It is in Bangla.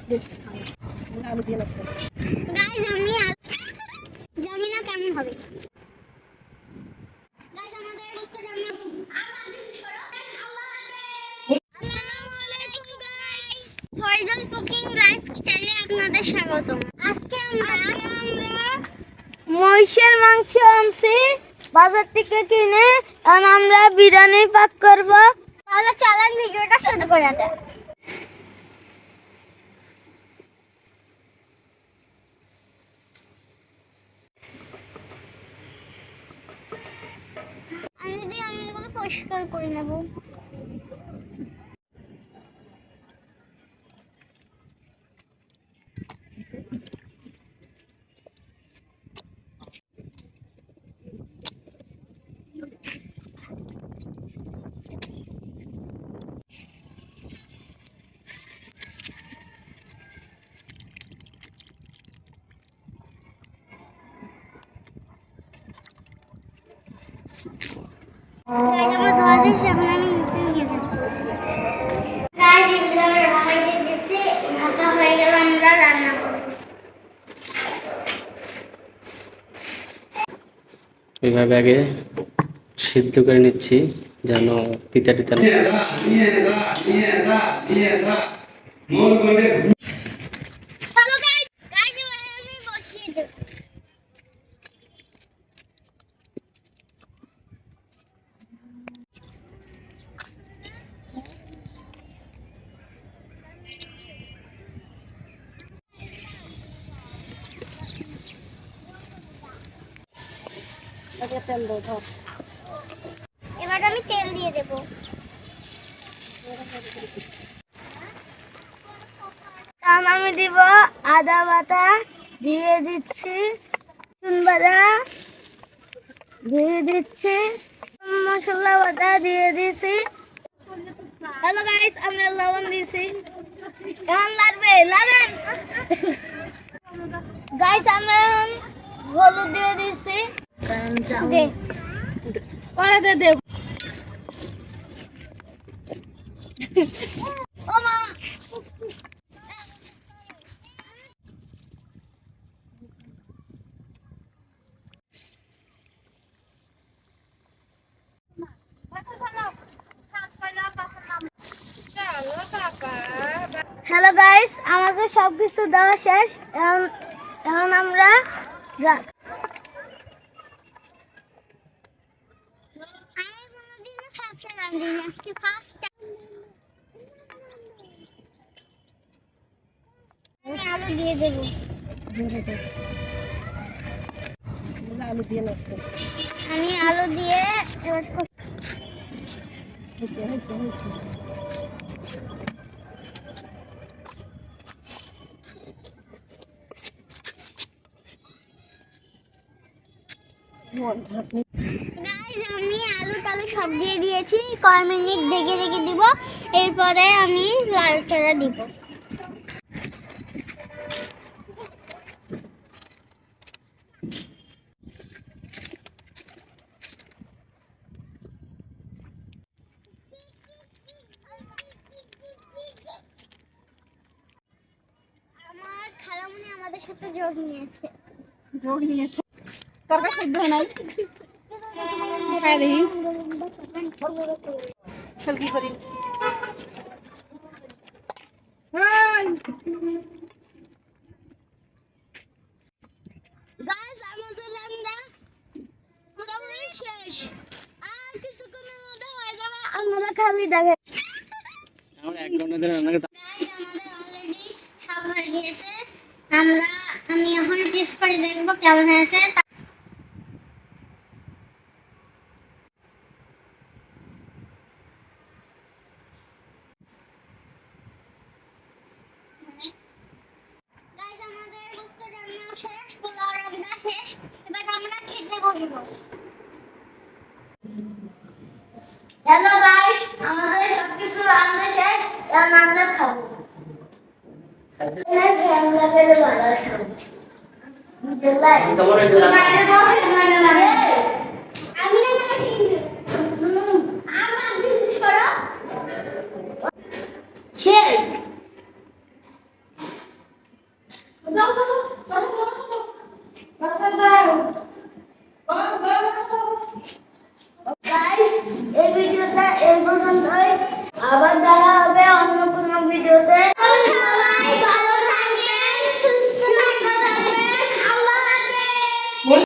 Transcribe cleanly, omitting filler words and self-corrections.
আলু দিয়ে লাগতেছে গাইস আমি জানি না কেমন হবে গাইস আমাদের গোস্ত রান্না আসসালামু আলাইকুম গাইস ফয়জল কুকিং লাইফস্টাইলে আপনাদের স্বাগতম আজকে আমরা মহিষের মাংস আনছি বাজার থেকে কিনে আর আমরা বিরিয়ানি পাক করব তাহলে চলেন ভিডিওটা শুরু করা যাক আমি এগুলো পরিষ্কার করে নেব গাইস আমার ধোয়া শেষ এখন আমি নিচে নিয়ে যাব গাইস এগুলো আমরা রাখাই দিয়ে দিছি ভাপা হয়ে গেল আমরা রান্না করব এইভাবে আগে সিদ্ধ করে নিচ্ছি যেন তিতা তিতা না হ্যালো গাইস গাইস এবার আমি বসিয়ে দেব আগে তেল দাও ধর এবার আমি তেল দিয়ে দেব আমি দিব আদা বাটা দিয়ে দিচ্ছি রসুন বাটা দিয়ে দিচ্ছি মশলা বাটা দিয়ে দিছি হ্যালো গাইস আমরা লবণ দিছি কেমন লাগবে লবণ গাইস আমরা হলুদ দিয়ে দিছি দে পরে দে দেব ও মা হ্যালো গাইস আমাদের সবকিছু দেওয়া শেষ এখন আমরা আজকে ফার্স্ট আমি আলু দিয়ে দেব আলু দিয়ে লাগতেছে আমি আলু দিয়ে এবার হয়েছে গাইস আমি আলু টালু সব দিয়ে দিয়েছি কয় মিনিট ঢেকে রেখে দিব এরপরে আমি লাল চারা দিব আমার খালামুনি আমাদের সাথে যোগ নিয়েছে তরকারি সেদ্ধ হয় নাই হ্যাঁ দেখি চল কি করি গাইস আমাদের রান্না পুরোপুরি শেষ আর কিছুক্ষণের মধ্যে হয়ে যাবে আমরা খালি দেখেন আমরা 1 ঘন্টা ধরে রান্না করতে গাইস আমাদের অলরেডি সব হয়ে গিয়েছে আমি এখন টেস্ট করে দেখব কেমন হয়েছে গাইস আমাদের গোস্ত রান্না শেষ পোলাও রান্না শেষ এবার আমরা খেতে বসবো হ্যালো গাইস আমাদের সবকিছু রান্না শেষ এখন আমরা খাবো আমরা খেলে ভালো আছে তোমার হয়েছে